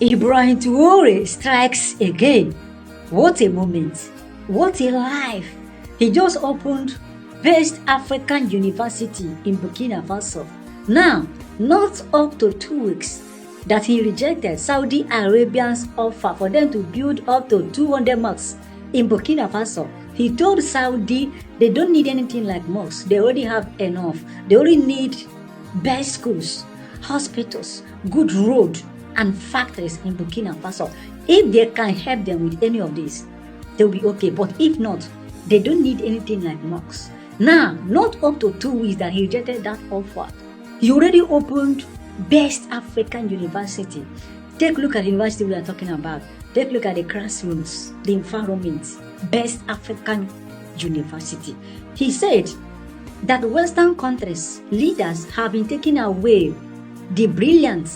Ibrahim Traore strikes again. What a moment. What a life. He just opened Best African University in Burkina Faso. Now, not up to 2 weeks that he rejected Saudi Arabia's offer for them to build up to 200 mosques in Burkina Faso. He told Saudi they don't need anything like mosques. They already have enough. They only need best schools, hospitals, good road, and factories in Burkina Faso. If they can help them with any of this, they'll be okay. But if not, they don't need anything like mosques. Now, not up to 2 weeks that he rejected that offer, he already opened Best African University. Take a look at the university we are talking about. Take a look at the classrooms, the environment. Best African University. He said that Western countries' leaders have been taking away the brilliant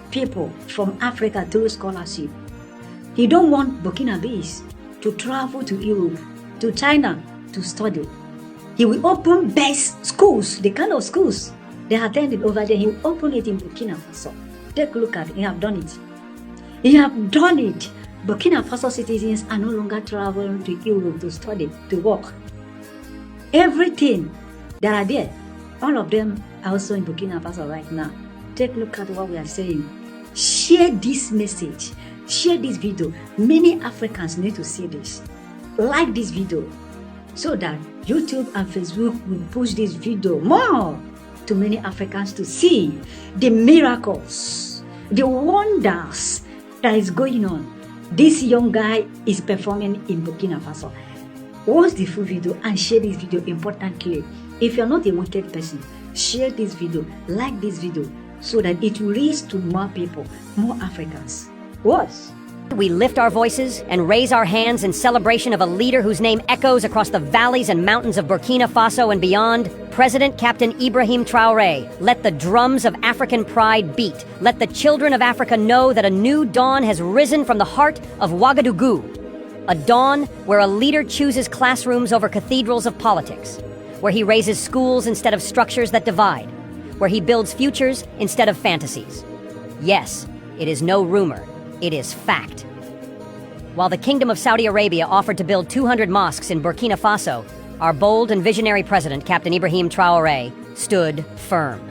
people from Africa through scholarship. He don't want Burkinabes to travel to Europe, to China to study. He will open best schools, the kind of schools they attended over there. He will open it in Burkina Faso. Take a look at it. He have done it. He have done it. Burkina Faso citizens are no longer traveling to Europe to study, to work. Everything that are there, all of them are also in Burkina Faso right now. Take a look at what we are saying. Share this message. Share this video. Many Africans need to see this. Like this video so that YouTube and Facebook will push this video more to many Africans to see the miracles, the wonders that is going on. This young guy is performing in Burkina Faso. Watch the full video and share this video importantly. If you're not a wicked person, share this video, like this video, so that it will reach to more people, more Africans. Watch. We lift our voices and raise our hands in celebration of a leader whose name echoes across the valleys and mountains of Burkina Faso and beyond, President Captain Ibrahim Traore. Let the drums of African pride beat. Let the children of Africa know that a new dawn has risen from the heart of Ouagadougou. A dawn where a leader chooses classrooms over cathedrals of politics, where he raises schools instead of structures that divide, where he builds futures instead of fantasies. Yes, it is no rumor. It is fact. While the Kingdom of Saudi Arabia offered to build 200 mosques in Burkina Faso, our bold and visionary president, Captain Ibrahim Traore, stood firm.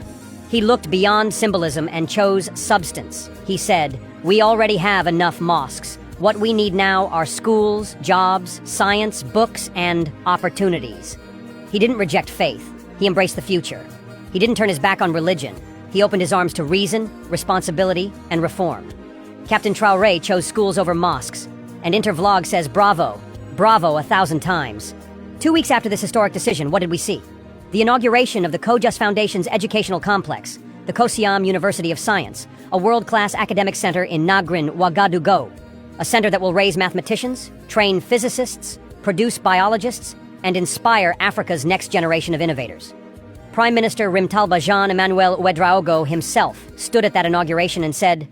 He looked beyond symbolism and chose substance. He said, "We already have enough mosques. What we need now are schools, jobs, science, books, and opportunities." He didn't reject faith. He embraced the future. He didn't turn his back on religion. He opened his arms to reason, responsibility, and reform. Captain Traore chose schools over mosques, and Intervlog says bravo, bravo 1,000 times. 2 weeks after this historic decision, what did we see? The inauguration of the Kojus Foundation's educational complex, the Kosiam University of Science, a world-class academic center in Nagrin, Ouagadougou, a center that will raise mathematicians, train physicists, produce biologists, and inspire Africa's next generation of innovators. Prime Minister Rimtalba Jean-Emmanuel Ouedraogo himself stood at that inauguration and said,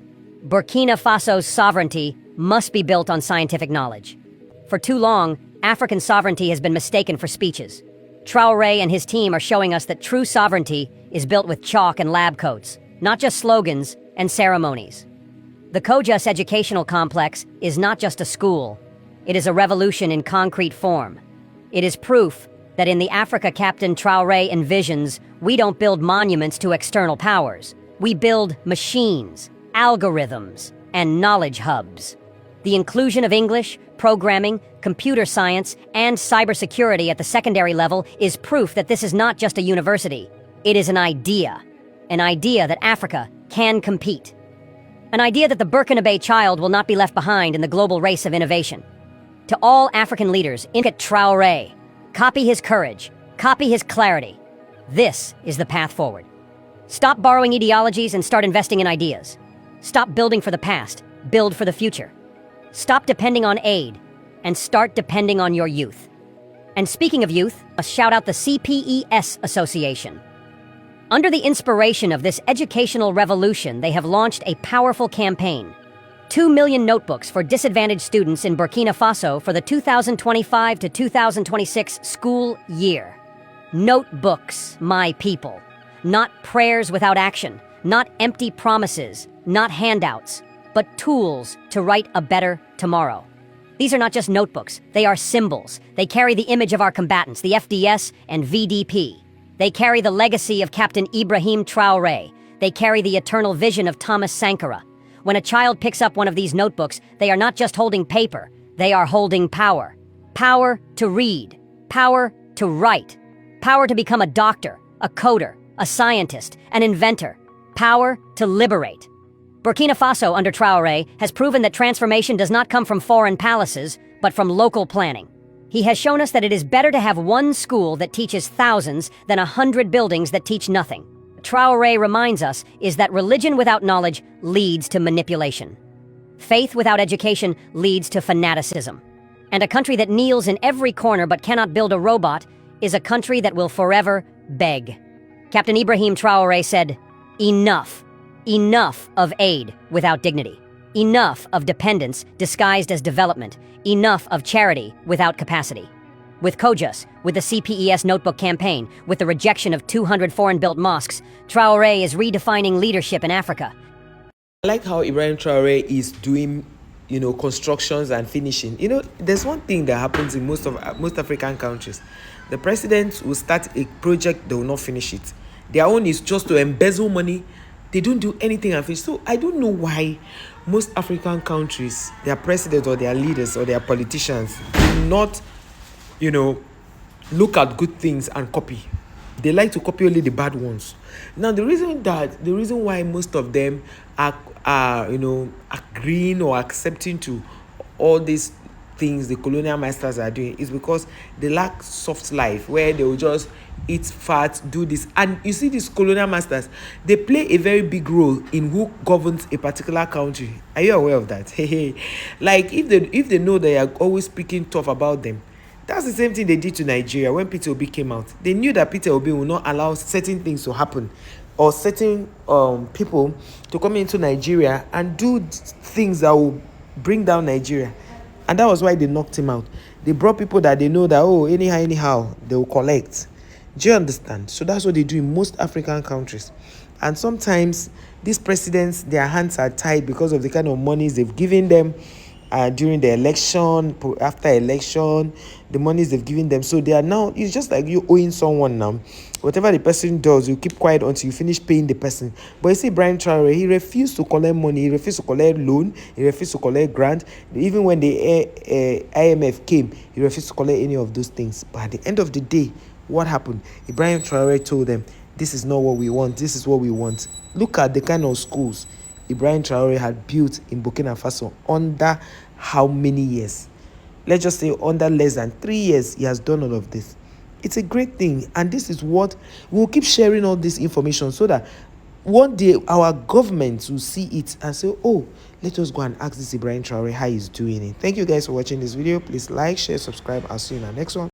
"Burkina Faso's sovereignty must be built on scientific knowledge." For too long, African sovereignty has been mistaken for speeches. Traore and his team are showing us that true sovereignty is built with chalk and lab coats, not just slogans and ceremonies. The Kojus Educational Complex is not just a school. It is a revolution in concrete form. It is proof that in the Africa Captain Traore envisions, we don't build monuments to external powers. We build machines, algorithms, and knowledge hubs. The inclusion of English, programming, computer science, and cybersecurity at the secondary level is proof that this is not just a university. It is an idea that Africa can compete. An idea that the Burkinabe child will not be left behind in the global race of innovation. To all African leaders, imitate Traore. Copy his courage. Copy his clarity. This is the path forward. Stop borrowing ideologies and start investing in ideas. Stop building for the past, build for the future. Stop depending on aid, and start depending on your youth. And speaking of youth, let's shout out the CPES Association. Under the inspiration of this educational revolution, they have launched a powerful campaign. 2 million notebooks for disadvantaged students in Burkina Faso for the 2025 to 2026 school year. Notebooks, my people. Not prayers without action, not empty promises, not handouts. but tools to write a better tomorrow. These are not just notebooks, they are symbols. They carry the image of our combatants, the FDS and VDP. They carry the legacy of Captain Ibrahim Traore. They carry the eternal vision of Thomas Sankara. When a child picks up one of these notebooks, they are not just holding paper, they are holding power. Power to read, power to write, power to become a doctor, a coder, a scientist, an inventor, power to liberate. Burkina Faso under Traore has proven that transformation does not come from foreign palaces, but from local planning. He has shown us that it is better to have one school that teaches thousands than 100 buildings that teach nothing. Traore reminds us is that religion without knowledge leads to manipulation. Faith without education leads to fanaticism. And a country that kneels in every corner but cannot build a robot is a country that will forever beg. Captain Ibrahim Traore said, "Enough. Enough of aid without dignity. Enough of dependence disguised as development. Enough of charity without capacity." With COJUS, with the CPES notebook campaign, with the rejection of 200 foreign-built mosques, Traore is redefining leadership in Africa. I like how Ibrahim Traore is doing, constructions and finishing. There's one thing that happens in most African countries. The president will start a project, they will not finish it. Their own is just to embezzle money. They don't do anything and finish. So I don't know why most African countries, their presidents or their leaders or their politicians do not, look at good things and copy. They like to copy only the bad ones. Now, the reason why most of them are agreeing or accepting to all these things the colonial masters are doing is because they lack soft life, where they will just eat fat, do this. And you see, these colonial masters, they play a very big role in who governs a particular country. Are you aware of that? Like, if they know they are always speaking tough about them, that's the same thing they did to Nigeria when Peter Obi came out. They knew that Peter Obi will not allow certain things to happen, or certain people to come into Nigeria and do things that will bring down Nigeria. And that was why they knocked him out. They brought people that they know that, anyhow, they will collect. Do you understand? So that's what they do in most African countries. And sometimes these presidents, their hands are tied because of the kind of monies they've given them during the election, after election, the monies they've given them. So they are now, it's just like you owing someone now. Whatever the person does, you keep quiet until you finish paying the person. But you see, Ibrahim Traore, he refused to collect money, he refused to collect loan, he refused to collect grant. Even when the IMF came, he refused to collect any of those things. But at the end of the day, what happened? Ibrahim Traore told them, this is not what we want, this is what we want. Look at the kind of schools Ibrahim Traore had built in Burkina Faso under how many years? Let's just say under less than 3 years, he has done all of this. It's a great thing. And this is what we'll keep sharing all this information so that one day our government will see it and say, oh, let us go and ask this Ibrahim Traore how he's doing it. Thank you guys for watching this video. Please like, share, subscribe. I'll see you in our next one.